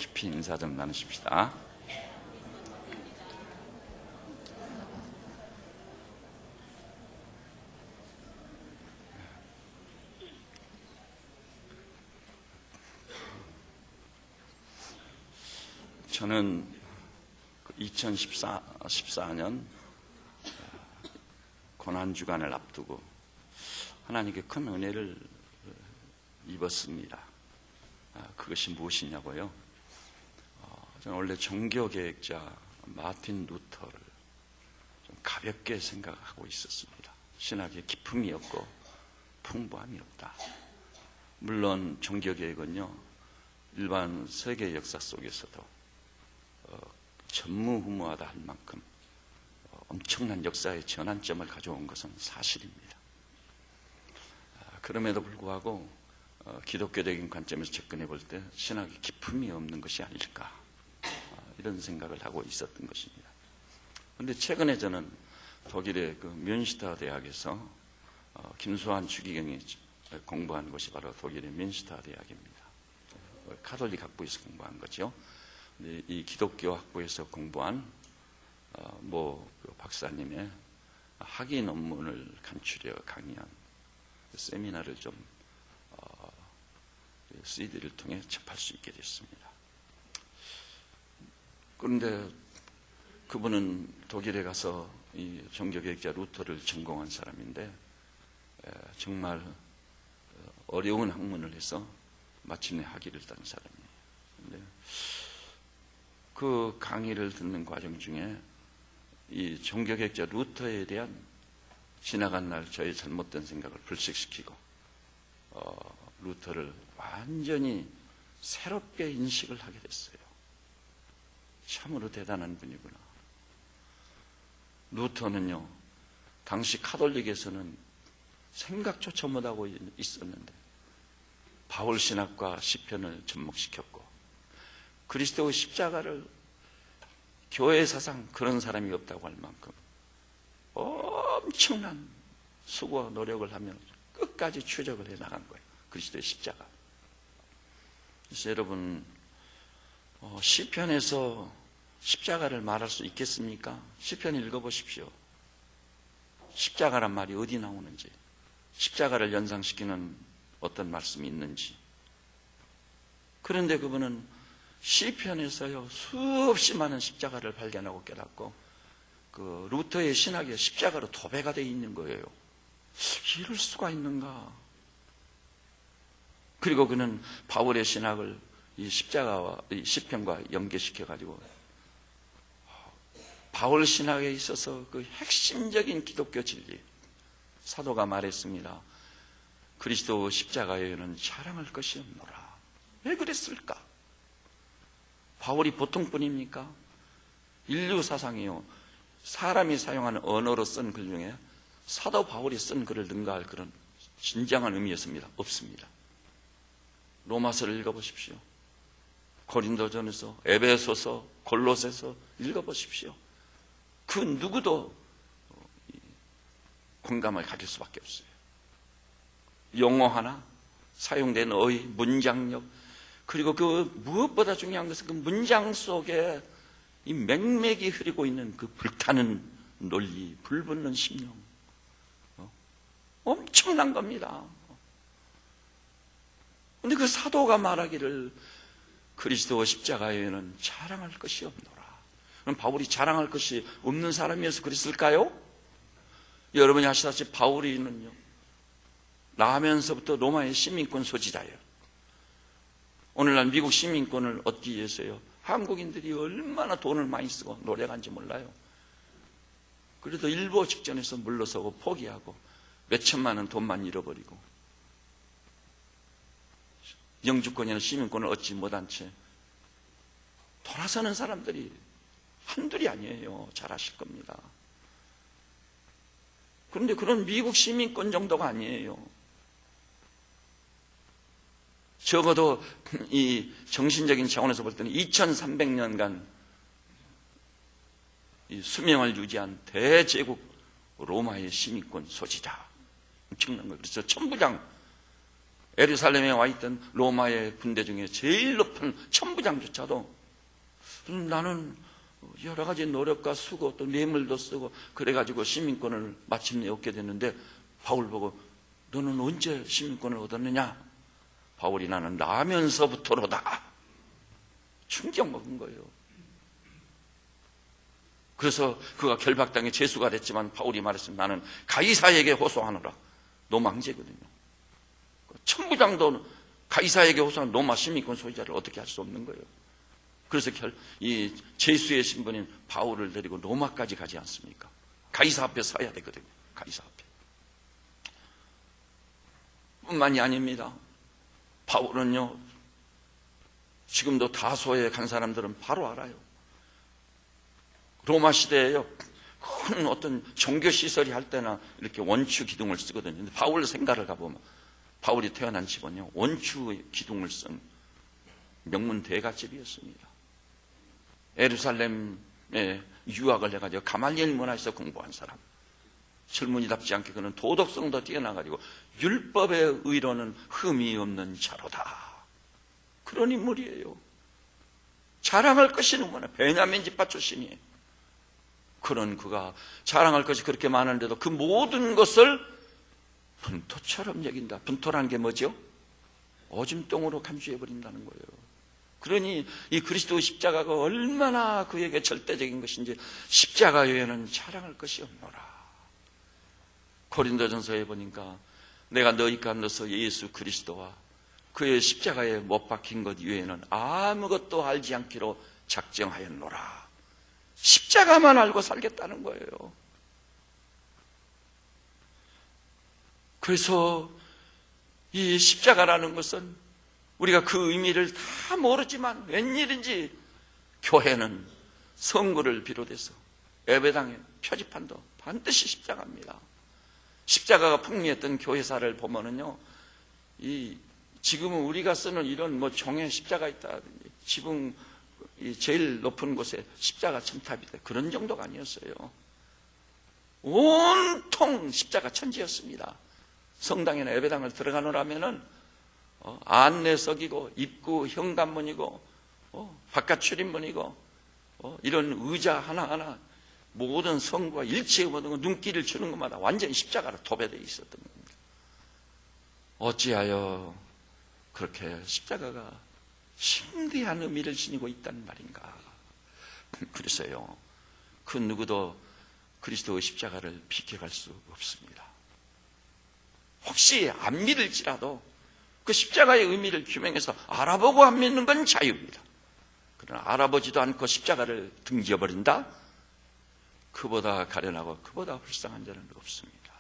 깊이 인사 좀 나누십시다. 저는 2014년 고난주간을 앞두고 하나님께 큰 은혜를 입었습니다. 그것이 무엇이냐고요? 저는 원래 종교개혁자 마틴 루터를 좀 가볍게 생각하고 있었습니다. 신학에 기품이 없고 풍부함이 없다. 물론 종교개혁은요, 일반 세계 역사 속에서도 전무후무하다 할 만큼 엄청난 역사의 전환점을 가져온 것은 사실입니다. 그럼에도 불구하고 기독교적인 관점에서 접근해 볼 때 신학의 기품이 없는 것이 아닐까, 이런 생각을 하고 있었던 것입니다. 그런데 최근에 저는 독일의 그 뮌슈터 대학에서 김수환 추기경이 공부한 곳이 바로 독일의 뮌슈터 대학입니다. 카톨릭 학부에서 공부한 거죠. 이 기독교 학부에서 공부한 그 박사님의 학위 논문을 간추려 강의한 세미나를 좀 CD를 통해 접할 수 있게 됐습니다. 그런데 그분은 독일에 가서 이 종교개혁자 루터를 전공한 사람인데 정말 어려운 학문을 해서 마침내 학위를 딴 사람이에요. 근데 그 강의를 듣는 과정 중에 이 종교개혁자 루터에 대한 지나간 날 저의 잘못된 생각을 불식시키고 루터를 완전히 새롭게 인식을 하게 됐어요. 참으로 대단한 분이구나. 루터는요, 당시 카톨릭에서는 생각조차 못하고 있었는데 바울 신학과 시편을 접목시켰고, 그리스도의 십자가를 교회 사상 그런 사람이 없다고 할 만큼 엄청난 수고와 노력을 하며 끝까지 추적을 해 나간 거예요. 그리스도의 십자가. 그래서 여러분, 시편에서 십자가를 말할 수 있겠습니까? 시편 읽어보십시오. 십자가란 말이 어디 나오는지, 십자가를 연상시키는 어떤 말씀이 있는지. 그런데 그분은 시편에서요, 수없이 많은 십자가를 발견하고 깨닫고 그 루터의 신학에 십자가로 도배가 되어 있는 거예요. 이럴 수가 있는가? 그리고 그는 바울의 신학을 이 십자가와 이 시편과 연계시켜 가지고 바울 신학에 있어서 그 핵심적인 기독교 진리, 사도가 말했습니다. 그리스도 십자가에는 자랑할 것이 없노라. 왜 그랬을까? 바울이 보통뿐입니까? 인류 사상이요, 사람이 사용하는 언어로 쓴 글 중에 사도 바울이 쓴 글을 능가할 그런 진정한 의미였습니다. 없습니다. 로마서를 읽어보십시오. 고린도전에서, 에베소서, 골로새서 읽어보십시오. 그 누구도 공감을 가질 수밖에 없어요. 용어 하나, 사용된 어휘, 문장력, 그리고 그 무엇보다 중요한 것은 그 문장 속에 이 맥맥이 흐르고 있는 그 불타는 논리, 불붙는 심령, 엄청난 겁니다. 그런데 그 사도가 말하기를 그리스도 십자가에는 자랑할 것이 없노라. 그럼 바울이 자랑할 것이 없는 사람이어서 그랬을까요? 여러분이 아시다시피 바울이는요, 나면서부터 로마의 시민권 소지자예요. 오늘날 미국 시민권을 얻기 위해서요, 한국인들이 얼마나 돈을 많이 쓰고 노력한지 몰라요. 그래도 일보 직전에서 물러서고 포기하고 몇천만 원 돈만 잃어버리고 영주권이나 시민권을 얻지 못한 채 돌아서는 사람들이 한둘이 아니에요. 잘 아실 겁니다. 그런데 그런 미국 시민권 정도가 아니에요. 적어도 이 정신적인 차원에서 볼 때는 2300년간 이 수명을 유지한 대제국 로마의 시민권 소지자, 엄청난 거예요. 그래서 천부장 예루살렘에 와 있던 로마의 군대 중에 제일 높은 천부장조차도 나는 여러 가지 노력과 수고 또 뇌물도 쓰고 그래가지고 시민권을 마침내 얻게 됐는데 바울 보고 너는 언제 시민권을 얻었느냐? 바울이 나는 나면서부터로다. 충격 먹은 거예요. 그래서 그가 결박당해 재수가 됐지만 바울이 말했습니다. 나는 가이사에게 호소하노라. 로마 황제거든요. 천부장도 가이사에게 호소한 로마 시민권 소유자를 어떻게 할 수 없는 거예요. 그래서 이 제수의 신분인 바울을 데리고 로마까지 가지 않습니까? 가이사 앞에 서야 되거든요. 가이사 앞에. 뿐만이 아닙니다. 바울은요, 지금도 다소에 간 사람들은 바로 알아요. 로마 시대에요, 큰 어떤 종교시설이 할 때나 이렇게 원추 기둥을 쓰거든요. 근데 바울 생가를 가보면, 바울이 태어난 집은요, 원추 기둥을 쓴 명문 대가집이었습니다. 예루살렘에 유학을 해가지고 가말리엘 문화에서 공부한 사람. 젊은이답지 않게 그는 도덕성도 뛰어나가지고 율법의 의로는 흠이 없는 자로다. 그런 인물이에요. 자랑할 것이 너무나 베냐민 집파 출신이에요. 그런 그가 자랑할 것이 그렇게 많은데도 그 모든 것을 분토처럼 여긴다. 분토라는 게 뭐죠? 오줌똥으로 간주해버린다는 거예요. 그러니 이 그리스도의 십자가가 얼마나 그에게 절대적인 것인지 십자가 외에는 자랑할 것이 없노라. 고린도전서에 보니까 내가 너희 가운데서 예수 그리스도와 그의 십자가에 못 박힌 것 외에는 아무것도 알지 않기로 작정하였노라. 십자가만 알고 살겠다는 거예요. 그래서 이 십자가라는 것은 우리가 그 의미를 다 모르지만 웬일인지 교회는 선거를 비롯해서 예배당의 표지판도 반드시 십자가입니다. 십자가가 풍미했던 교회사를 보면은요, 지금은 우리가 쓰는 이런 종에 십자가 있다든지 지붕 제일 높은 곳에 십자가 첨탑이 있다, 그런 정도가 아니었어요. 온통 십자가 천지였습니다. 성당이나 예배당을 들어가노라면은 안내석이고 입구 현관문이고 바깥 출입문이고 이런 의자 하나하나 모든 성과 일체의 모든 눈길을 주는 것마다 완전히 십자가로 도배되어 있었던 겁니다. 어찌하여 그렇게 십자가가 심대한 의미를 지니고 있다는 말인가? 그래서요, 그 누구도 그리스도의 십자가를 비켜갈 수 없습니다. 혹시 안 믿을지라도 그 십자가의 의미를 규명해서 알아보고 안 믿는 건 자유입니다. 그러나 알아보지도 않고 십자가를 등져버린다? 그보다 가련하고 그보다 불쌍한 자는 없습니다.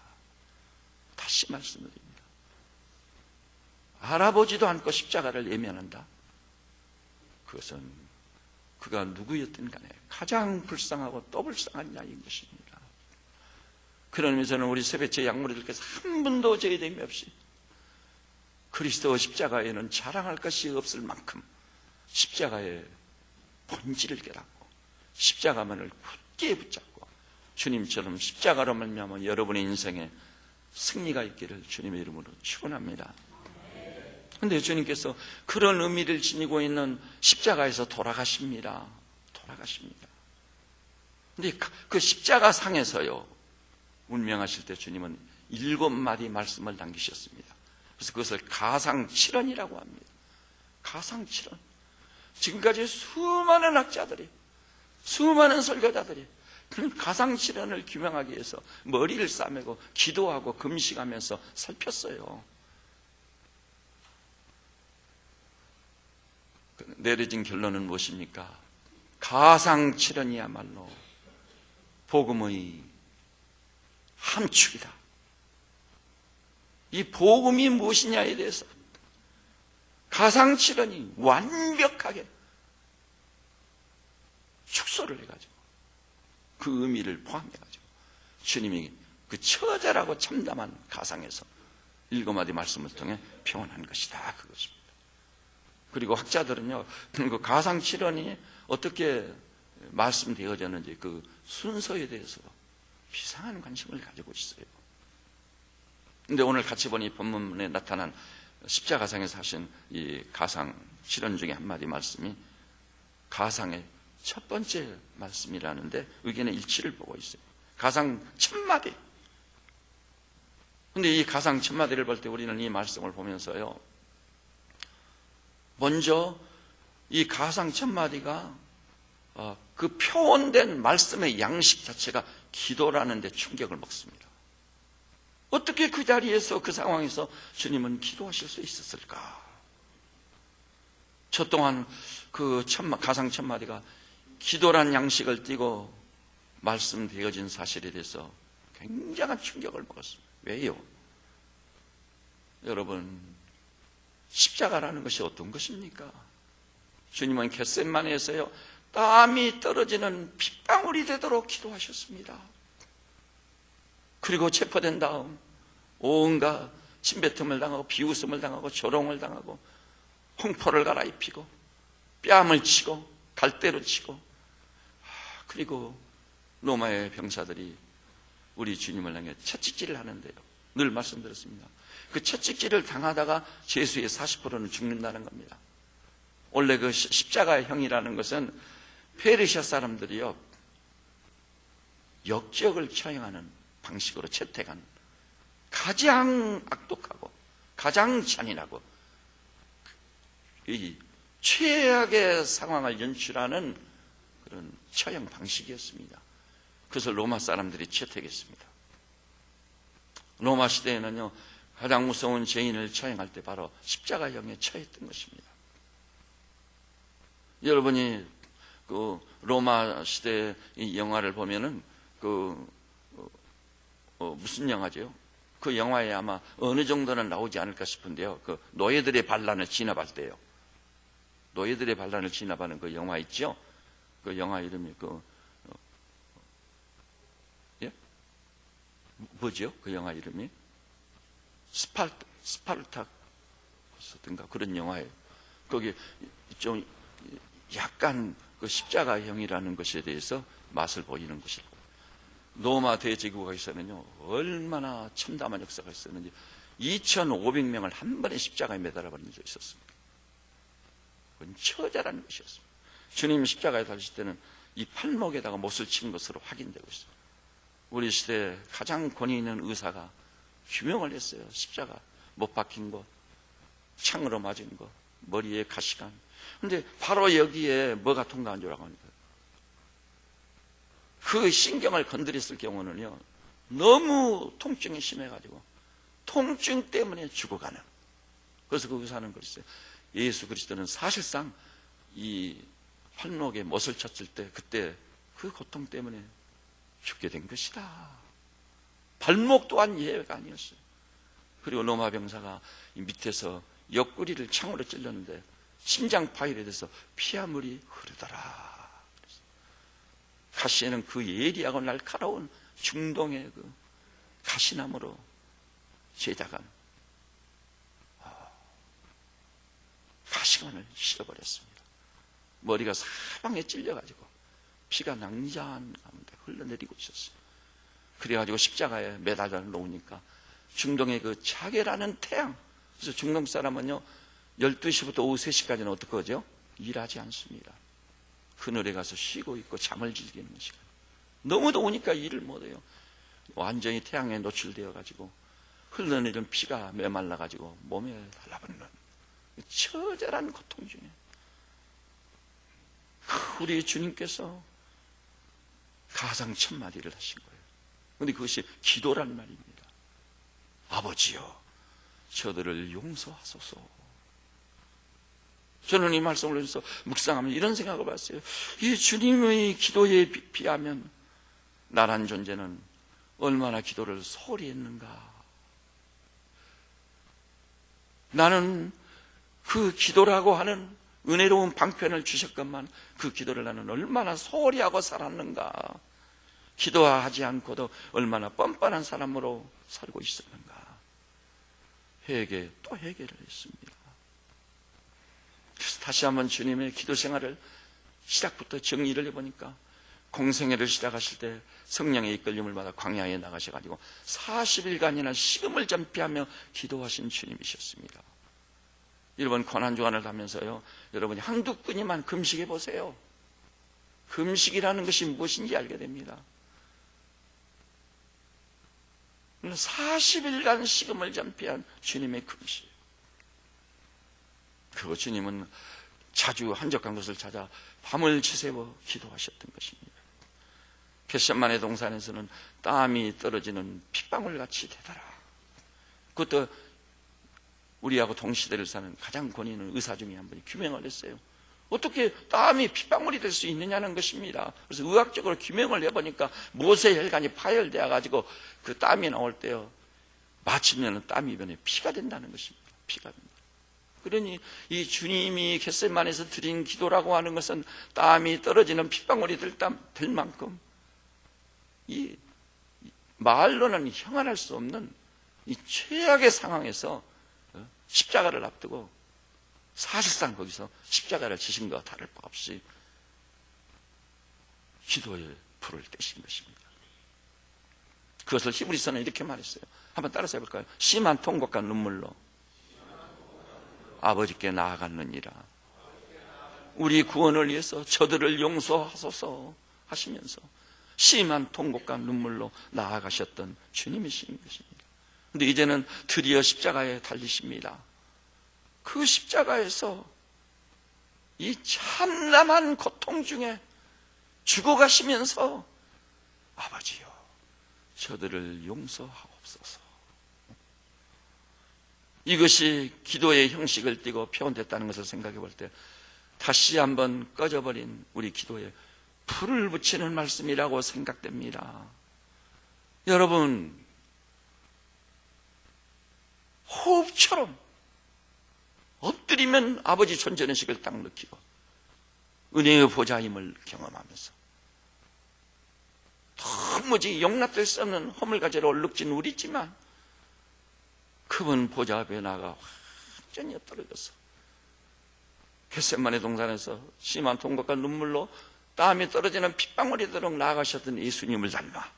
다시 말씀드립니다. 알아보지도 않고 십자가를 외면한다? 그것은 그가 누구였든 간에 가장 불쌍하고 또 불쌍한 자인 것입니다. 그런 의미에서는 우리 세배체 양무리들께서 한 분도 제외됨이 없이 그리스도 십자가에는 자랑할 것이 없을 만큼 십자가의 본질을 깨닫고 십자가만을 굳게 붙잡고 주님처럼 십자가로 말미암아 여러분의 인생에 승리가 있기를 주님의 이름으로 축원합니다. 그런데 주님께서 그런 의미를 지니고 있는 십자가에서 돌아가십니다. 그런데 그 십자가 상에서요, 운명하실 때 주님은 7마디 말씀을 남기셨습니다. 그래서 그것을 가상칠언이라고 합니다. 가상칠언. 지금까지 수많은 학자들이, 수많은 설교자들이 가상칠언을 규명하기 위해서 머리를 싸매고 기도하고 금식하면서 살폈어요. 내려진 결론은 무엇입니까? 가상칠언이야말로 복음의 함축이다. 이 복음이 무엇이냐에 대해서 가상칠언이 완벽하게 축소를 해가지고 그 의미를 포함해가지고 주님이 그 처자라고 참담한 가상에서 7마디 말씀을 통해 표현한 것이다, 그것입니다. 그리고 학자들은요, 그 가상칠언이 어떻게 말씀되어졌는지 그 순서에 대해서 비상한 관심을 가지고 있어요. 근데 오늘 같이 보니 본문에 나타난 십자가상에서 하신 이 가상 실현 중에 한마디 말씀이 가상의 첫 번째 말씀이라는데 의견의 일치를 보고 있어요. 가상 첫마디. 근데 이 가상 첫마디를 볼 때 우리는 이 말씀을 보면서요, 먼저 이 가상 첫마디가 그 표현된 말씀의 양식 자체가 기도라는 데 충격을 먹습니다. 어떻게 그 자리에서, 그 상황에서 주님은 기도하실 수 있었을까? 저 동안 그 가상 첫마디가 기도란 양식을 띠고 말씀되어진 사실에 대해서 굉장한 충격을 먹었습니다. 왜요? 여러분, 십자가라는 것이 어떤 것입니까? 주님은 겟세마네에서요, 땀이 떨어지는 핏방울이 되도록 기도하셨습니다. 그리고 체포된 다음 온갖 침뱉음을 당하고 비웃음을 당하고 조롱을 당하고 홍포를 갈아입히고 뺨을 치고 갈대로 치고, 그리고 로마의 병사들이 우리 주님을 향해 채찍질을 하는데요, 늘 말씀드렸습니다. 그 채찍질을 당하다가 죄수의 40%는 죽는다는 겁니다. 원래 그 십자가의 형이라는 것은 페르시아 사람들이요, 역적을 처형하는 방식으로 채택한 가장 악독하고 가장 잔인하고 이 최악의 상황을 연출하는 그런 처형 방식이었습니다. 그래서 로마 사람들이 채택했습니다. 로마 시대에는요, 가장 무서운 죄인을 처형할 때 바로 십자가형에 처했던 것입니다. 여러분이 그 로마 시대 이 영화를 보면은 무슨 영화죠? 그 영화에 아마 어느 정도는 나오지 않을까 싶은데요. 그 노예들의 반란을 진압할 때요. 노예들의 반란을 진압하는 그 영화 있죠? 그 영화 이름이 뭐죠? 그 영화 이름이 스파르타쿠스든가 그런 영화예요. 거기 좀 약간 그 십자가형이라는 것에 대해서 맛을 보이는 것이고, 로마 대제국에서는요 얼마나 참담한 역사가 있었는지 2,500명을 한 번에 십자가에 매달아 버린 적이 있었습니다. 그건 처자라는 것이었습니다. 주님 십자가에 달리실 때는 이 팔목에다가 못을 친 것으로 확인되고 있습니다. 우리 시대 가장 권위 있는 의사가 규명을 했어요. 십자가 못 박힌 거, 창으로 맞은 거, 머리에 가시관. 근데 바로 여기에 뭐가 통과한 줄 압니까? 그 신경을 건드렸을 경우는요, 너무 통증이 심해가지고 통증 때문에 죽어가는. 그래서 그 의사는 그랬어요. 예수 그리스도는 사실상 이 팔목에 못을 쳤을 때 그때 그 고통 때문에 죽게 된 것이다. 발목 또한 예외가 아니었어요. 그리고 로마 병사가 밑에서 옆구리를 창으로 찔렀는데 심장 파열에 대해서 피아물이 흐르더라. 가시에는 그 예리하고 날카로운 중동의 그 가시나무로 제작한 가시관을 실어버렸습니다. 머리가 사방에 찔려가지고 피가 낭자한 가운데 흘러내리고 있었어요. 그래가지고 십자가에 매달려 놓으니까 중동의 그 자개라는 태양, 그래서 중동 사람은요 12시부터 오후 3시까지는 어떻게 하죠? 일하지 않습니다. 그늘에 가서 쉬고 있고 잠을 즐기는 시간. 너무 더우니까 일을 못해요. 완전히 태양에 노출되어 가지고 흘러내리는 피가 메말라 가지고 몸에 달라붙는 처절한 고통 중에 우리 주님께서 가상 첫마디를 하신 거예요. 그런데 그것이 기도란 말입니다. 아버지여, 저들을 용서하소서. 저는 이 말씀을 해서 묵상하면 이런 생각을 봤어요. 이 주님의 기도에 비하면 나란 존재는 얼마나 기도를 소홀히 했는가. 나는 그 기도라고 하는 은혜로운 방편을 주셨건만 그 기도를 나는 얼마나 소홀히 하고 살았는가. 기도하지 않고도 얼마나 뻔뻔한 사람으로 살고 있었는가. 회개 또 회개를 했습니다. 그래서 다시 한번 주님의 기도 생활을 시작부터 정리를 해보니까 공생애를 시작하실 때 성령의 이끌림을 받아 광야에 나가셔가지고 40일간이나 식음을 전폐하며 기도하신 주님이셨습니다. 이번 고난주간을 하면서요, 여러분이 한두 분이만 금식해 보세요. 금식이라는 것이 무엇인지 알게 됩니다. 40일간 식음을 잠피한 주님의 금식. 그리고 주님은 자주 한적한 곳을 찾아 밤을 지새워 기도하셨던 것입니다. 겟세마네 동산에서는 땀이 떨어지는 핏방울같이 되더라. 그것도 우리하고 동시대를 사는 가장 권위 있는 의사 중에 한 분이 규명을 했어요. 어떻게 땀이 핏방울이 될 수 있느냐는 것입니다. 그래서 의학적으로 규명을 해보니까 모세혈관이 파열되어 가지고 그 땀이 나올 때요, 마침내는 땀이 변해 피가 된다는 것입니다. 피가 된다. 그러니 이 주님이 겟세마네에서 드린 기도라고 하는 것은 땀이 떨어지는 핏방울이 될 만큼 이 말로는 형언할 수 없는 이 최악의 상황에서 십자가를 앞두고 사실상 거기서 십자가를 지신 것과 다를 바 없이 기도의 불을 떼신 것입니다. 그것을 히브리서는 이렇게 말했어요. 한번 따라서 해볼까요? 심한 통곡과 눈물로 아버지께 나아갔느니라. 우리 구원을 위해서 저들을 용서하소서 하시면서 심한 통곡과 눈물로 나아가셨던 주님이신 것입니다. 그런데 이제는 드디어 십자가에 달리십니다. 그 십자가에서 이 참담한 고통 중에 죽어가시면서 아버지요, 저들을 용서하옵소서. 이것이 기도의 형식을 띠고 표현됐다는 것을 생각해 볼 때 다시 한번 꺼져버린 우리 기도에 불을 붙이는 말씀이라고 생각됩니다. 여러분, 호흡처럼 엎드리면 아버지 존재의식을 딱 느끼고 은혜의 보좌임을 경험하면서 도무지 용납될 수 없는 허물가지로 얼룩진 우리지만 그분 보좌 앞에 나가 완전히 떨어져서 겟세마네 동산에서 심한 통곡과 눈물로 땀이 떨어지는 핏방울이 되도록 나아가셨던 예수님을 닮아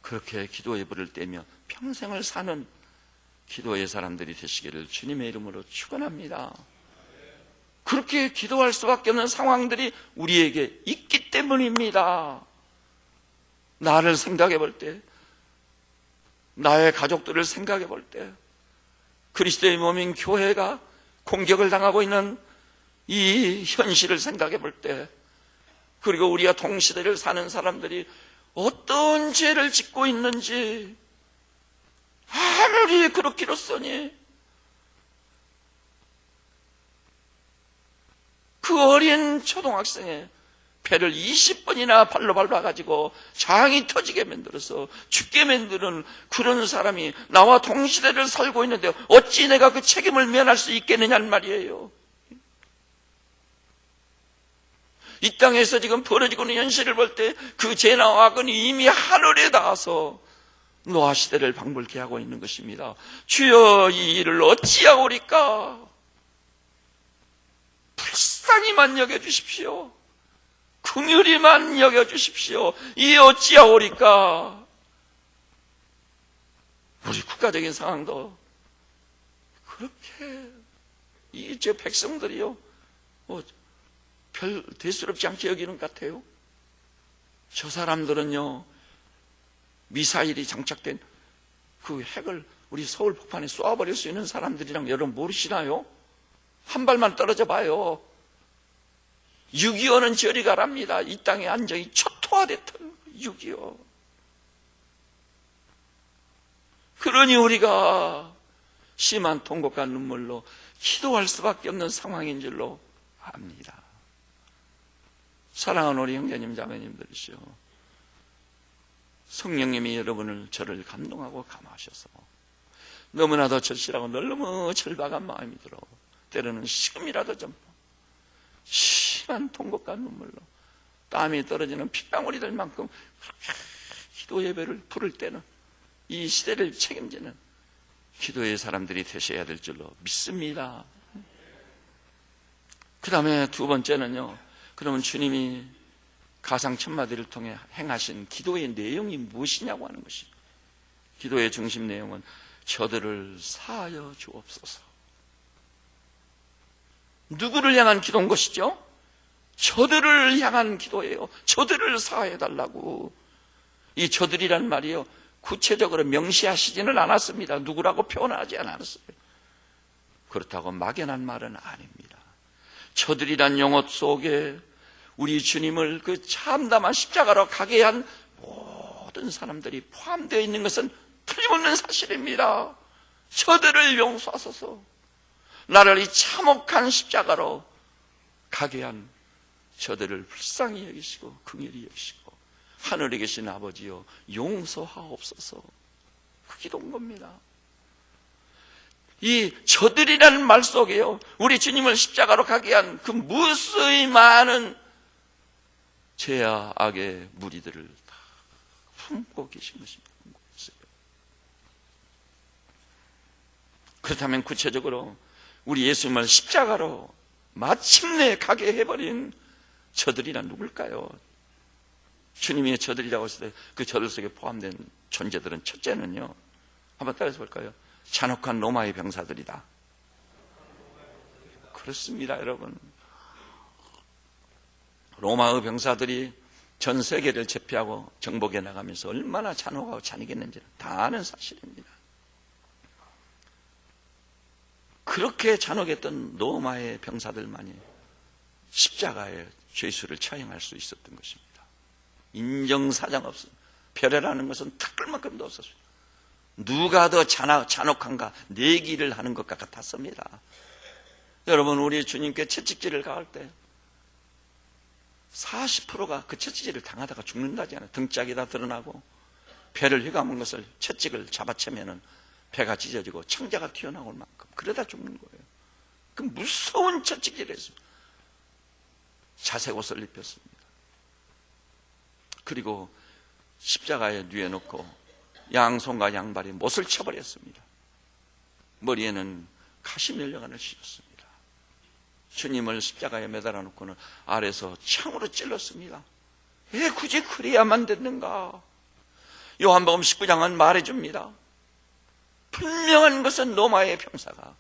그렇게 기도의 불을 떼며 평생을 사는 기도의 사람들이 되시기를 주님의 이름으로 축원합니다. 그렇게 기도할 수밖에 없는 상황들이 우리에게 있기 때문입니다. 나를 생각해 볼 때, 나의 가족들을 생각해 볼 때, 그리스도의 몸인 교회가 공격을 당하고 있는 이 현실을 생각해 볼 때, 그리고 우리가 동시대를 사는 사람들이 어떤 죄를 짓고 있는지 아무리 그렇기로써니 그 어린 초등학생의 배를 20번이나 발로 밟아가지고 장이 터지게 만들어서 죽게 만드는 그런 사람이 나와 동시대를 살고 있는데 어찌 내가 그 책임을 면할 수 있겠느냐는 말이에요. 이 땅에서 지금 벌어지고 있는 현실을 볼 때 그 죄나 악은이 이미 하늘에 닿아서 노아 시대를 방불케 하고 있는 것입니다. 주여, 이 일을 어찌하오리까? 불쌍히만 여겨주십시오. 긍휼히만 여겨주십시오. 이 어찌하오리까? 우리 국가적인 상황도 그렇게 이 제 백성들이요, 별 대수롭지 않게 여기는 것 같아요. 저 사람들은요, 미사일이 장착된 그 핵을 우리 서울 폭판에 쏘아버릴 수 있는 사람들이랑 여러분 모르시나요? 한 발만 떨어져 봐요. 6.25는 저리 가랍니다. 이 땅의 안정이 초토화됐던 6.25. 그러니 우리가 심한 통곡과 눈물로 기도할 수밖에 없는 상황인 줄로 압니다. 사랑하는 우리 형제님 자매님들이시오, 성령님이 여러분을 저를 감동하고 감화하셔서 너무나도 절실하고 너무 절박한 마음이 들어 때로는 식음이라도 좀 심한 통곡과 눈물로 땀이 떨어지는 핏방울이 될 만큼 기도 예배를 불을 때는 이 시대를 책임지는 기도의 사람들이 되셔야 될 줄로 믿습니다. 그 다음에 두 번째는요, 그러면 주님이 가상천마디를 통해 행하신 기도의 내용이 무엇이냐고 하는 것입니다. 기도의 중심 내용은 저들을 사하여 주옵소서. 누구를 향한 기도인 것이죠? 저들을 향한 기도예요. 저들을 사해달라고. 이 저들이란 말이요, 구체적으로 명시하시지는 않았습니다. 누구라고 표현하지 않았어요. 그렇다고 막연한 말은 아닙니다. 저들이란 용어 속에 우리 주님을 그 참담한 십자가로 가게 한 모든 사람들이 포함되어 있는 것은 틀림없는 사실입니다. 저들을 용서하소서. 나를 이 참혹한 십자가로 가게 한 저들을 불쌍히 여기시고 긍휼히 여기시고 하늘에 계신 아버지여 용서하옵소서. 그 기도인 겁니다. 이 저들이라는 말 속에요, 우리 주님을 십자가로 가게 한 그 무수히 많은 죄와 악의 무리들을 다 품고 계신 것입니다. 그렇다면 구체적으로 우리 예수님을 십자가로 마침내 가게 해버린 저들이란 누굴까요? 주님이 저들이라고 했을 때 그 저들 속에 포함된 존재들은, 첫째는요, 한번 따라서 볼까요? 잔혹한 로마의 병사들이다. 그렇습니다, 여러분. 로마의 병사들이 전 세계를 제패하고 정복해 나가면서 얼마나 잔혹하고 잔인했는지는 다 아는 사실입니다. 그렇게 잔혹했던 로마의 병사들만이 십자가의 죄수를 처형할 수 있었던 것입니다. 인정사정 없습니다. 별애라는 것은 탁글만큼도 없었습니다. 누가 더 잔혹한가 내기를 하는 것과 같았습니다. 여러분, 우리 주님께 채찍질을 가할 때 40%가 그 채찍질을 당하다가 죽는다지 않아요. 등짝이 다 드러나고 배를 휘감은 것을 채찍을 잡아채면은 배가 찢어지고 창자가 튀어나올 만큼 그러다 죽는 거예요. 그 무서운 채찍질을 했습니다. 자색 옷을 입혔습니다. 그리고 십자가에 뉘어놓고 양손과 양발에 못을 쳐버렸습니다. 머리에는 가시면류관을 씌웠습니다. 주님을 십자가에 매달아 놓고는 아래서 창으로 찔렀습니다. 왜 굳이 그래야만 됐는가? 요한복음 19장은 말해줍니다. 분명한 것은 로마의 병사가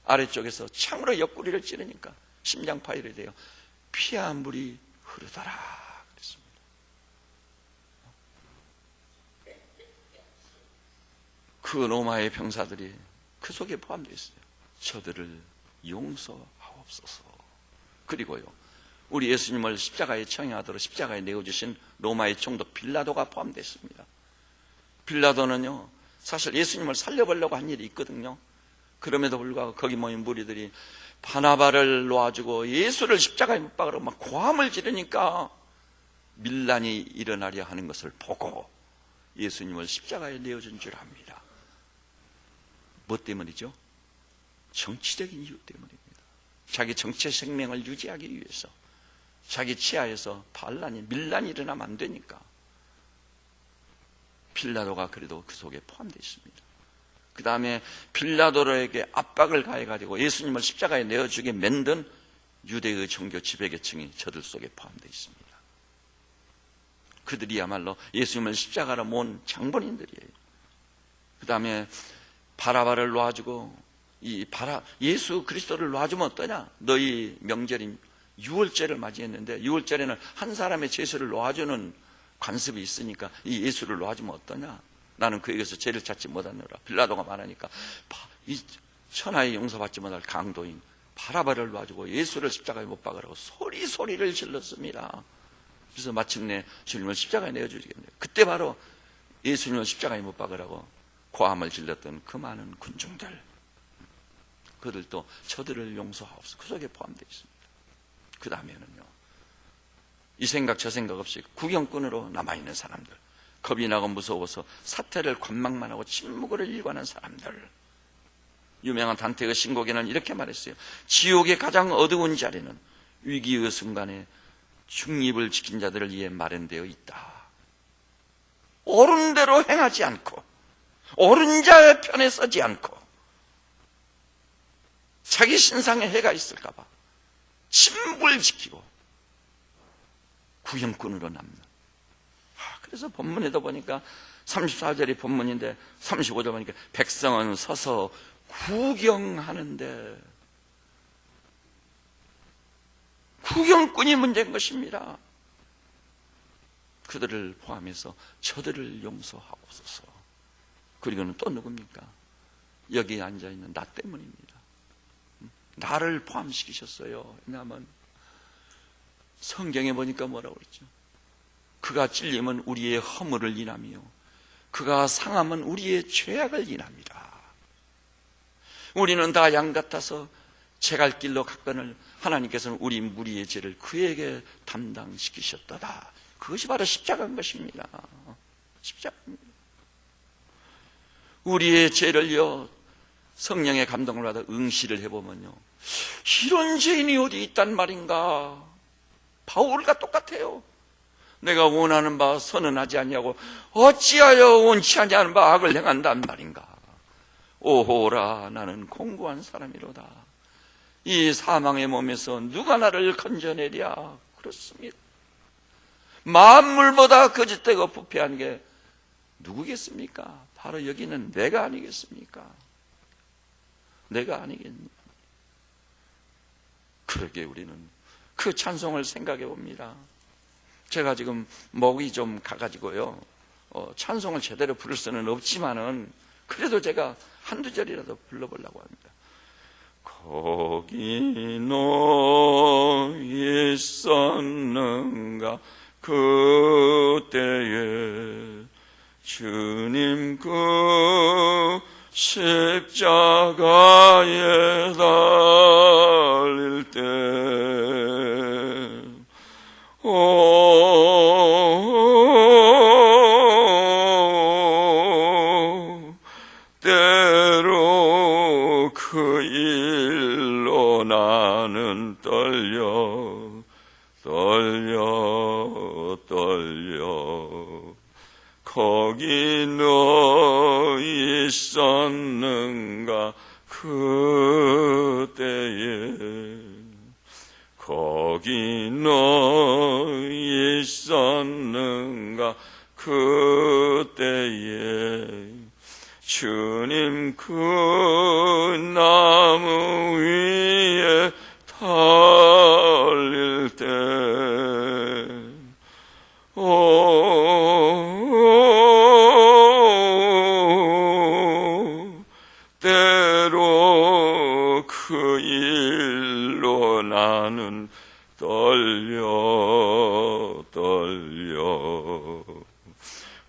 아래쪽에서 창으로 옆구리를 찌르니까 심장 파열이 되어 피와 물이 흐르더라 그랬습니다. 그 로마의 병사들이 그 속에 포함되어 있어요. 저들을 용서하옵소서. 그리고요, 우리 예수님을 십자가에 처형하도록 십자가에 내어주신 로마의 총독 빌라도가 포함되어 있습니다. 빌라도는요, 사실 예수님을 살려보려고 한 일이 있거든요. 그럼에도 불구하고 거기 모인 무리들이 바나바를 놓아주고 예수를 십자가에 못 박으라고 막 고함을 지르니까 밀란이 일어나려 하는 것을 보고 예수님을 십자가에 내어준 줄 압니다. 뭐 때문이죠? 정치적인 이유 때문입니다. 자기 정치 생명을 유지하기 위해서, 자기 치하에서 밀란이 일어나면 안 되니까. 빌라도가 그래도 그 속에 포함되어 있습니다. 그 다음에 빌라도에게 압박을 가해가지고 예수님을 십자가에 내어주게 만든 유대의 종교 지배계층이 저들 속에 포함되어 있습니다. 그들이야말로 예수님을 십자가로 모은 장본인들이에요. 그 다음에 바라바를 놓아주고 예수 그리스도를 놓아주면 어떠냐? 너희 명절인 유월절을 맞이했는데 유월절에는 한 사람의 죄수를 놓아주는 관습이 있으니까 이 예수를 놓아주면 어떠냐? 나는 그에게서 죄를 찾지 못하느라. 빌라도가 말하니까 이 천하의 용서받지 못할 강도인 바라바를 놓아주고 예수를 십자가에 못 박으라고 소리를 질렀습니다. 그래서 마침내 주님을 십자가에 내어주시겠네요. 그때 바로 예수님을 십자가에 못 박으라고 고함을 질렀던 그 많은 군중들, 그들도 저들을 용서하옵소서. 그 속에 포함되어 있습니다. 그 다음에는요, 이 생각 저 생각 없이 구경꾼으로 남아있는 사람들, 겁이 나고 무서워서 사태를 관망만 하고 침묵을 일관한 사람들. 유명한 단테의 신곡에는 이렇게 말했어요. 지옥의 가장 어두운 자리는 위기의 순간에 중립을 지킨 자들을 위해 마련되어 있다. 옳은 대로 행하지 않고 옳은 자의 편에 서지 않고 자기 신상에 해가 있을까 봐 침묵을 지키고 구경꾼으로 남는. 그래서 본문에도 보니까 34절이 본문인데 35절 보니까 백성은 서서 구경하는데, 구경꾼이 문제인 것입니다. 그들을 포함해서 저들을 용서하옵소서. 그리고는 또 누굽니까? 여기 앉아있는 나 때문입니다. 나를 포함시키셨어요. 왜냐하면 성경에 보니까 뭐라고 그랬죠? 그가 찔림은 우리의 허물을 인하며 그가 상함은 우리의 죄악을 인합니다. 우리는 다 양 같아서 제갈 길로 갔거늘 하나님께서는 우리 무리의 죄를 그에게 담당시키셨도다. 그것이 바로 십자가인 것입니다. 십자가입니다. 우리의 죄를요, 성령의 감동을 받아 응시를 해보면요, 이런 죄인이 어디 있단 말인가. 바울과 똑같아요. 내가 원하는 바 선언하지 않냐고 어찌하여 원치 아니하는 바 악을 행한단 말인가. 오호라, 나는 공고한 사람이로다. 이 사망의 몸에서 누가 나를 건져내랴. 그렇습니다. 만물보다 거짓되고 부패한 게 누구겠습니까? 바로 여기는 내가 아니겠습니까? 내가 아니겠니? 그러게 우리는 그 찬송을 생각해 봅니다. 제가 지금 목이 좀 가가지고요, 찬송을 제대로 부를 수는 없지만은 그래도 제가 한두 절이라도 불러보려고 합니다. 거기 너 있었는가 그때에 주님 그 십자가에 달릴 때 때로 그 일로 나는 떨려 거기 너 있었는가 그때에 거기 너 있었는가 그때에 주님 그 나무 위에 달릴 때 때로 그 일로 나는 떨려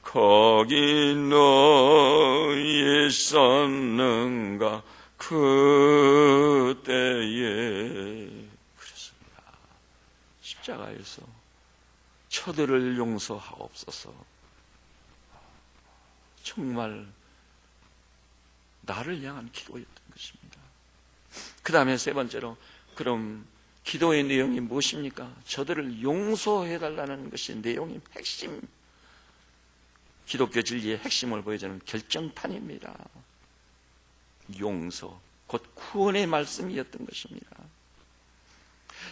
거기 너 있었는가 그때에. 그렇습니다. 십자가에서 저들을 용서하옵소서. 정말 나를 향한 기도였던 것입니다. 그 다음에 세 번째로, 그럼 기도의 내용이 무엇입니까? 저들을 용서해달라는 것이 내용의 핵심, 기독교 진리의 핵심을 보여주는 결정판입니다. 용서, 곧 구원의 말씀이었던 것입니다.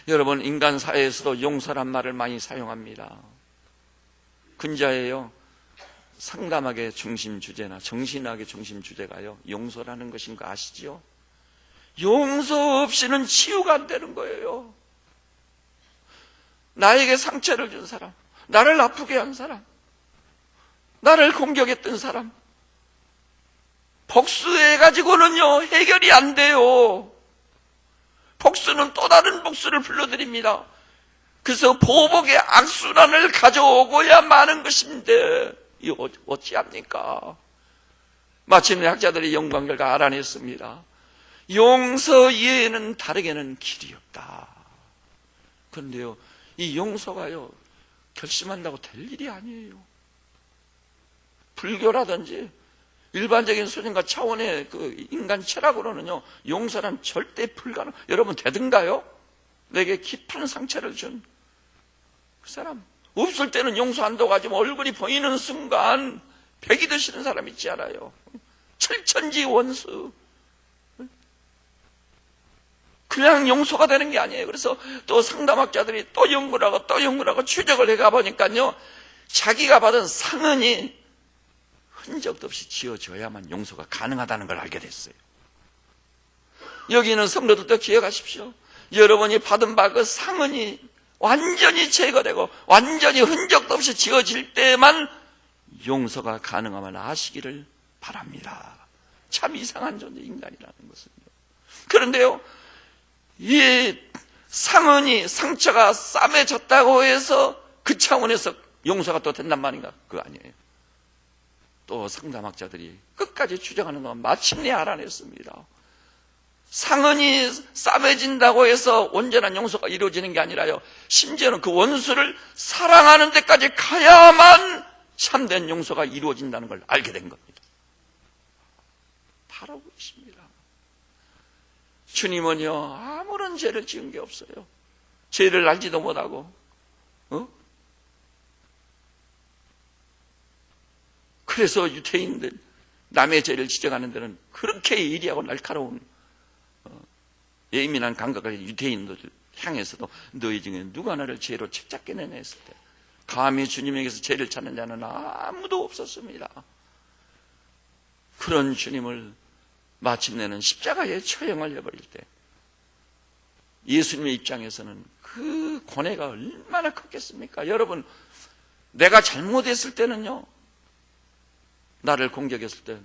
여러분, 인간 사회에서도 용서란 말을 많이 사용합니다. 근자에요, 상담학의 중심 주제나 정신학의 중심 주제가요, 용서라는 것인 거 아시지요? 용서 없이는 치유가 안 되는 거예요. 나에게 상처를 준 사람, 나를 아프게 한 사람, 나를 공격했던 사람, 복수해가지고는요 해결이 안 돼요. 복수는 또 다른 복수를 불러들입니다. 그래서 보복의 악순환을 가져오고야 마는 것인데 이거 어찌합니까? 마침내 학자들이 연구한 결과 알아냈습니다. 용서 이외에는 다르게는 길이 없다. 그런데요, 이 용서가요 결심한다고 될 일이 아니에요. 불교라든지 일반적인 수준과 차원의 그 인간 철학으로는요, 용서는 절대 불가능. 여러분 되든가요? 내게 깊은 상처를 준 그 사람, 없을 때는 용서한다고 하지만 얼굴이 보이는 순간 백이 드시는 사람 있지 않아요? 철천지 원수. 그냥 용서가 되는 게 아니에요. 그래서 또 상담학자들이 또 연구를 하고 추적을 해가 보니까요, 자기가 받은 상흔이 흔적도 없이 지어져야만 용서가 가능하다는 걸 알게 됐어요. 여기 있는 성도들도 기억하십시오. 여러분이 받은 바 그 상흔이 완전히 제거되고 완전히 흔적도 없이 지워질 때만 용서가 가능함을 아시기를 바랍니다. 참 이상한 존재 인간이라는 것은요. 그런데요, 이 상처가 싸매졌다고 해서 그 차원에서 용서가 또 된단 말인가? 그거 아니에요. 또 상담학자들이 끝까지 추정하는 건 마침내 알아냈습니다. 상흔이 싸매진다고 해서 온전한 용서가 이루어지는 게 아니라요, 심지어는 그 원수를 사랑하는 데까지 가야만 참된 용서가 이루어진다는 걸 알게 된 겁니다. 바로 그것입니다. 주님은요, 아무런 죄를 지은 게 없어요. 죄를 알지도 못하고, 그래서 유태인들, 남의 죄를 지적하는 데는 그렇게 예리하고 날카로운 예민한 감각을 유태인들 향해서도 너희 중에 누가 나를 죄로 책잡겠느냐 했을 때 감히 주님에게서 죄를 찾는 자는 아무도 없었습니다. 그런 주님을 마침내는 십자가에 처형을 해버릴 때 예수님의 입장에서는 그 고뇌가 얼마나 컸겠습니까? 여러분, 내가 잘못했을 때는요, 나를 공격했을 때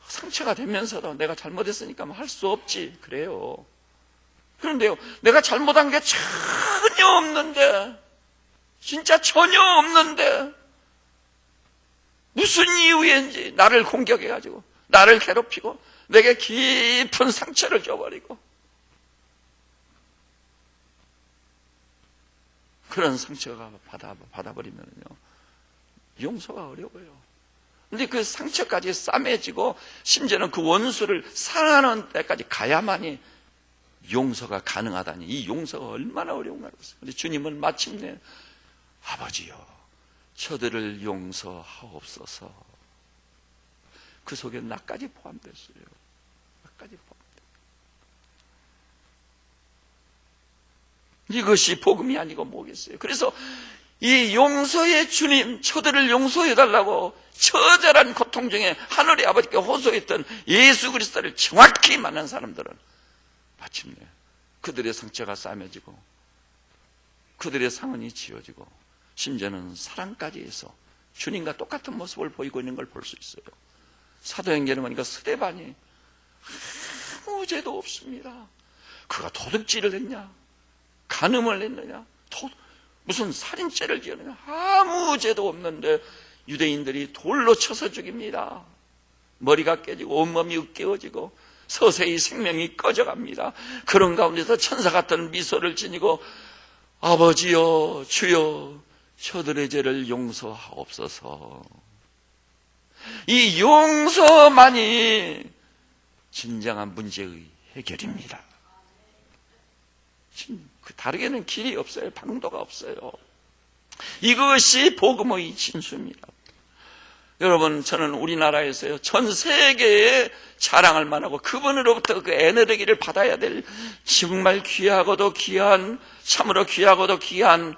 상처가 되면서도 내가 잘못했으니까 할 수 없지, 그래요. 그런데요, 내가 잘못한 게 전혀 없는데, 진짜 전혀 없는데 무슨 이유인지 나를 공격해가지고 나를 괴롭히고 내게 깊은 상처를 줘버리고, 그런 상처가 받아버리면요, 용서가 어려워요. 근데 그 상처까지 싸매지고 심지어는 그 원수를 사랑하는 데까지 가야만이 용서가 가능하다니, 이 용서가 얼마나 어려운가. 그런데 주님은 마침내 아버지여, 저들을 용서하옵소서. 그 속에 나까지 포함됐어요. 나까지 포함됐어요. 이것이 복음이 아니고 뭐겠어요? 그래서 이 용서의 주님, 저들을 용서해달라고 처절한 고통 중에 하늘의 아버지께 호소했던 예수 그리스도를 정확히 만난 사람들은 마침내 그들의 상처가 싸매지고 그들의 상흔이 지워지고 심지어는 사랑까지 해서 주님과 똑같은 모습을 보이고 있는 걸 볼 수 있어요. 사도행전에 보니까 스데반이 아무 죄도 없습니다. 그가 도둑질을 했냐, 간음을 했느냐, 무슨 살인죄를 지었느냐, 아무 죄도 없는데 유대인들이 돌로 쳐서 죽입니다. 머리가 깨지고 온몸이 으깨어지고 서서히 생명이 꺼져갑니다. 그런 가운데서 천사 같은 미소를 지니고 아버지여, 주여, 저들의 죄를 용서하옵소서. 이 용서만이 진정한 문제의 해결입니다. 다르게는 길이 없어요. 방도가 없어요. 이것이 복음의 진수입니다. 여러분, 저는 우리나라에서요, 전 세계에 자랑할 만하고 그분으로부터 그 에너지를 받아야 될 정말 귀하고도 귀한, 참으로 귀하고도 귀한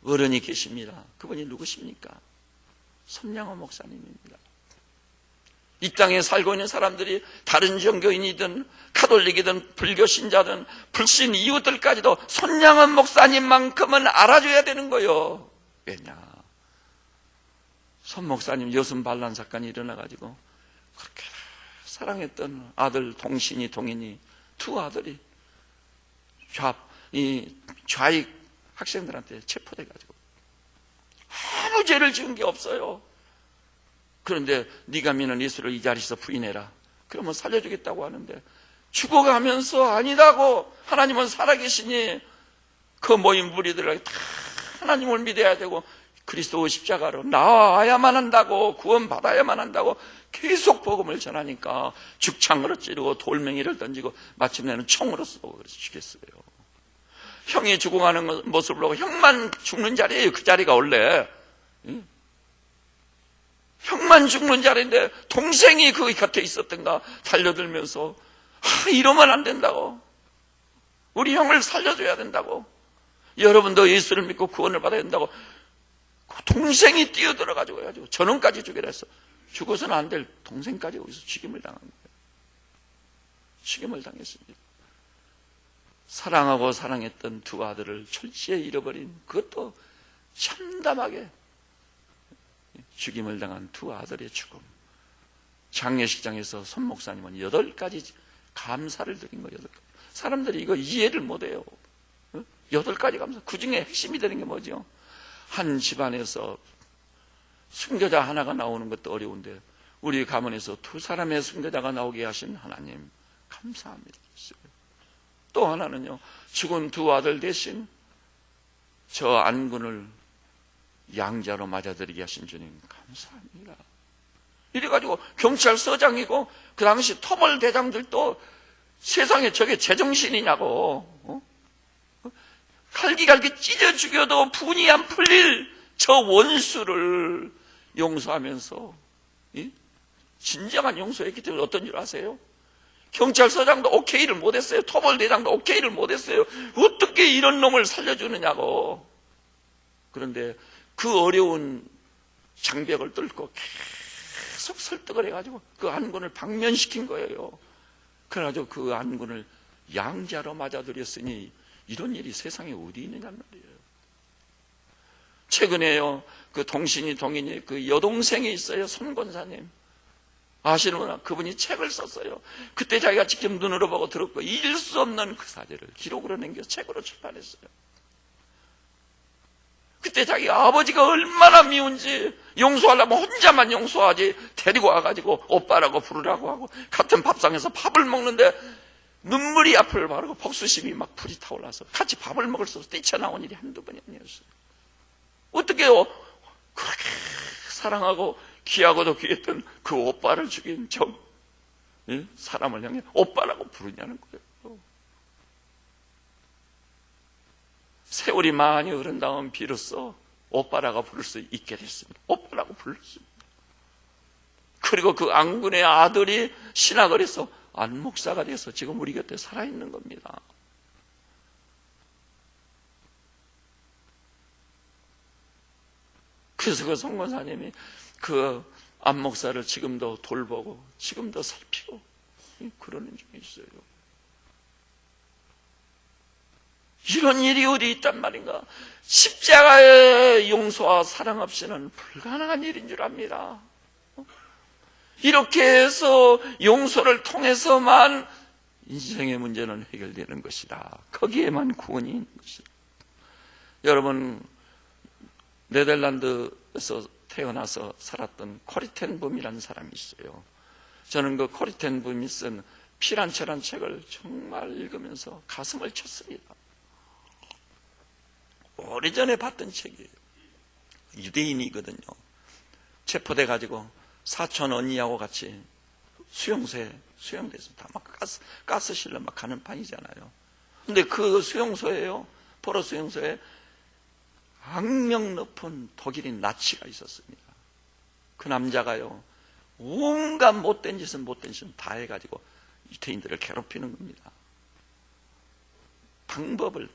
어른이 계십니다. 그분이 누구십니까? 손양호 목사님입니다. 이 땅에 살고 있는 사람들이 다른 종교인이든 카톨릭이든 불교 신자든 불신 이웃들까지도 손양원 목사님만큼은 알아줘야 되는 거예요. 왜냐? 손 목사님 여순 반란 사건이 일어나가지고 그렇게 사랑했던 아들 동인이 두 아들이 좌익 학생들한테 체포돼가지고 아무 죄를 지은 게 없어요. 그런데 네가 믿는 예수를 이 자리에서 부인해라. 그러면 살려주겠다고 하는데 죽어가면서 아니라고, 하나님은 살아계시니 그 모인 무리들에게 다 하나님을 믿어야 되고 그리스도의 십자가로 나와야만 한다고, 구원받아야만 한다고 계속 복음을 전하니까 죽창으로 찌르고 돌멩이를 던지고 마침내는 총으로 쏘고 그래서 죽였어요. 형이 죽어가는 모습을 보고 형만 죽는 자리예요. 그 자리가 원래 형만 죽는 자리인데 동생이 그 곁에 있었던가 달려들면서 이러면 안 된다고, 우리 형을 살려줘야 된다고, 여러분도 예수를 믿고 구원을 받아야 된다고 그 동생이 뛰어들어가지고 해가지고 전원까지 죽이라 했어. 죽어서는 안 될 동생까지 거기서 죽임을 당한 거예요. 죽임을 당했습니다. 사랑하고 사랑했던 두 아들을 철저히 잃어버린, 그것도 참담하게 죽임을 당한 두 아들의 죽음. 장례식장에서 손 목사님은 8가지 감사를 드린 거예요. 8가지. 사람들이 이거 이해를 못해요. 8가지 감사. 그 중에 핵심이 되는 게 뭐죠? 한 집안에서 순교자 하나가 나오는 것도 어려운데 우리 가문에서 2사람의 순교자가 나오게 하신 하나님 감사합니다. 또 하나는요, 죽은 두 아들 대신 저 안군을 양자로 맞아들이게 하신 주님 감사합니다. 이래가지고 경찰서장이고 그 당시 토벌 대장들도 세상에 저게 제정신이냐고, 갈기갈기 찢어 죽여도 분이 안 풀릴 저 원수를 용서하면서 진정한 용서했기 때문에 어떤 줄 아세요? 경찰서장도 오케이를 못했어요. 토벌대장도 오케이를 못했어요. 어떻게 이런 놈을 살려주느냐고. 그런데 그 어려운 장벽을 뚫고 계속 설득을 해가지고 그 안군을 방면시킨 거예요. 그래가지고 그 안군을 양자로 맞아들였으니 이런 일이 세상에 어디 있느냐는 말이에요. 최근에요, 그 동신이 동인이 그 여동생이 있어요. 손 권사님 아시는구나. 그분이 책을 썼어요. 그때 자기가 직접 눈으로 보고 들었고 잊을 수 없는 그 사실을 기록으로 남겨 책으로 출판했어요. 그때 자기 아버지가 얼마나 미운지 용서하려면 혼자만 용서하지 데리고 와가지고 오빠라고 부르라고 하고 같은 밥상에서 밥을 먹는데 눈물이 앞을 바르고 복수심이 막 불이 타올라서 같이 밥을 먹을 수 없어 뛰쳐나온 일이 한두 번이 아니었어요. 어떻게요? 그렇게 사랑하고 귀하고도 귀했던 그 오빠를 죽인 저 사람을 향해 오빠라고 부르냐는 거예요. 세월이 많이 흐른 다음 비로소 오빠라고 부를 수 있게 됐습니다. 오빠라고 불렀습니다. 그리고 그 안군의 아들이 신학을 해서 안목사가 돼서 지금 우리 곁에 살아있는 겁니다. 그래서 그 성권사님이 그 안목사를 지금도 돌보고 지금도 살피고 그러는 중에 있어요. 이런 일이 어디 있단 말인가? 십자가의 용서와 사랑 없이는 불가능한 일인 줄 압니다. 이렇게 해서 용서를 통해서만 인생의 문제는 해결되는 것이다. 거기에만 구원이 있는 것이다. 여러분, 네덜란드에서 태어나서 살았던 코리텐붐이라는 사람이 있어요. 저는 그 코리텐붐이 쓴 피란체란 책을 정말 읽으면서 가슴을 쳤습니다. 오래전에 봤던 책이에요. 유대인이거든요. 체포돼가지고 사촌 언니하고 같이 수용소에 수용됐습니다. 막 가스실로 막 가는 판이잖아요. 근데 그 수용소에요, 포로 수용소에 악명 높은 독일인 나치가 있었습니다. 그 남자가요, 온갖 못된 짓은 다 해가지고 유태인들을 괴롭히는 겁니다. 방법을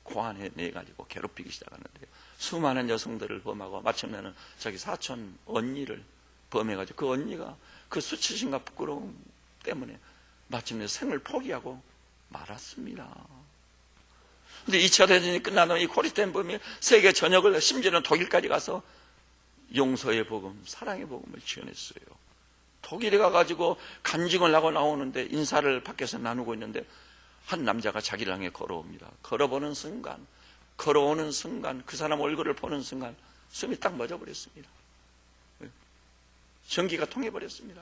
고안해내가지고 괴롭히기 시작하는데요. 수많은 여성들을 범하고 마침내는 자기 사촌 언니를 범해가지고 그 언니가 그 수치심과 부끄러움 때문에 마침내 생을 포기하고 말았습니다. 근데 2차 대전이 끝난 후 이 코리텐붐이 세계 전역을, 심지어는 독일까지 가서 용서의 복음, 사랑의 복음을 지원했어요. 독일에 가가지고 간증을 하고 나오는데 인사를 밖에서 나누고 있는데 한 남자가 자기를 향해 걸어옵니다. 걸어오는 순간 그 사람 얼굴을 보는 순간 숨이 딱 멎어버렸습니다. 전기가 통해버렸습니다.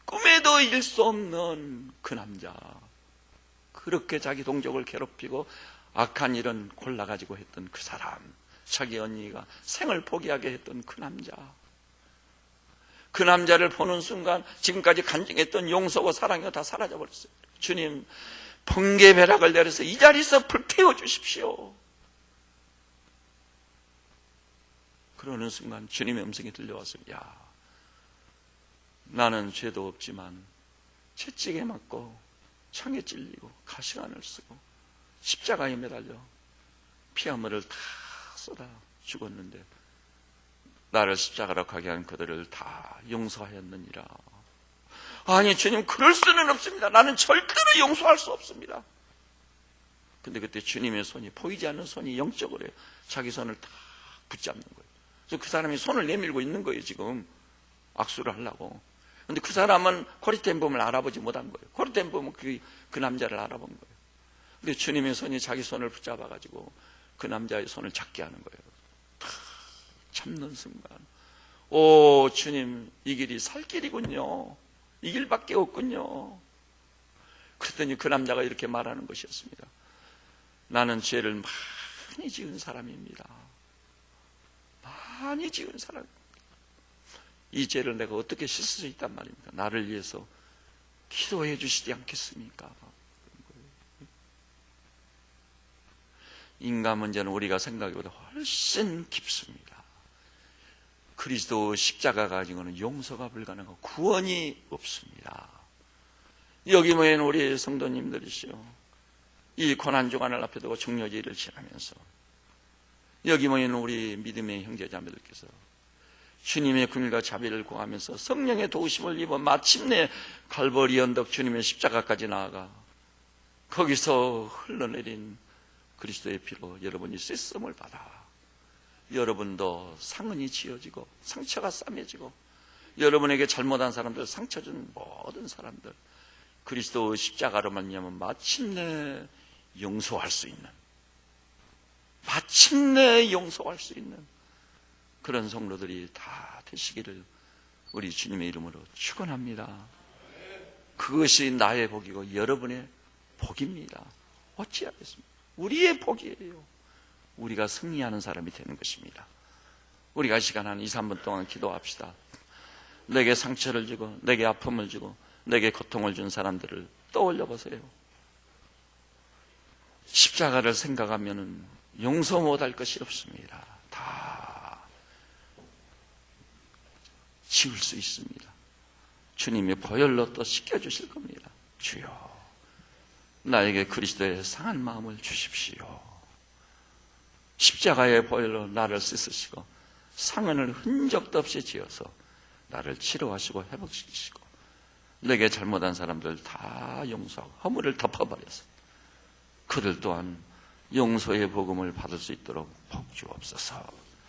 꿈에도 잊을 수 없는 그 남자, 그렇게 자기 동족을 괴롭히고 악한 일은 골라가지고 했던 그 사람, 자기 언니가 생을 포기하게 했던 그 남자, 그 남자를 보는 순간 지금까지 간증했던 용서와 사랑이 다 사라져버렸어요. 주님, 번개벼락을 내려서 이 자리에서 불태워 주십시오. 그러는 순간 주님의 음성이 들려왔습니다. 야, 나는 죄도 없지만 채찍에 맞고 창에 찔리고 가시관을 쓰고 십자가에 매달려 피아물을 다 쏟아 죽었는데 나를 십자가로 가게 한 그들을 다 용서하였느니라. 아니 주님, 그럴 수는 없습니다. 나는 절대로 용서할 수 없습니다. 근데 그때 주님의 손이, 보이지 않는 손이 영적으로 자기 손을 다 붙잡는 거예요. 그래서 그 사람이 손을 내밀고 있는 거예요. 지금 악수를 하려고. 근데 그 사람은 코리텐범을 알아보지 못한 거예요. 코리텐범은 그 남자를 알아본 거예요. 근데 주님의 손이 자기 손을 붙잡아가지고 그 남자의 손을 잡게 하는 거예요. 다 참는 순간, 오 주님, 이 길이 살 길이군요. 이 길밖에 없군요. 그랬더니 그 남자가 이렇게 말하는 것이었습니다. 나는 죄를 많이 지은 사람입니다. 많이 지은 사람. 이 죄를 내가 어떻게 씻을 수 있단 말입니까? 나를 위해서 기도해 주시지 않겠습니까? 인간 문제는 우리가 생각보다 훨씬 깊습니다. 그리스도 십자가 가지고는 용서가 불가능하고 구원이 없습니다. 여기 모인 우리 성도님들이시오, 이 고난주간을 앞에 두고 중요지를 지나면서 여기 모인 우리 믿음의 형제자매들께서 주님의 긍휼과 자비를 구하면서 성령의 도우심을 입어 마침내 갈보리 언덕 주님의 십자가까지 나아가 거기서 흘러내린 그리스도의 피로 여러분이 씻음을 받아 여러분도 상흔이 지어지고 상처가 싸매지고 여러분에게 잘못한 사람들, 상처 준 모든 사람들 그리스도 십자가로 말미암아 마침내 용서할 수 있는, 마침내 용서할 수 있는 그런 성도들이 다 되시기를 우리 주님의 이름으로 축원합니다. 그것이 나의 복이고 여러분의 복입니다. 어찌하겠습니까? 우리의 복이에요. 우리가 승리하는 사람이 되는 것입니다. 우리가 시간 한 2, 3분 동안 기도합시다. 내게 상처를 주고 내게 아픔을 주고 내게 고통을 준 사람들을 떠올려 보세요. 십자가를 생각하면 용서 못할 것이 없습니다. 다 지울 수 있습니다. 주님이 보혈로 또 씻겨주실 겁니다. 주여, 나에게 그리스도의 상한 마음을 주십시오. 십자가의 보혈로 나를 씻으시고 상흔을 흔적도 없이 지어서 나를 치료하시고 회복시키시고 내게 잘못한 사람들 다 용서하고 허물을 덮어버려서 그들 또한 용서의 복음을 받을 수 있도록 복 주옵소서.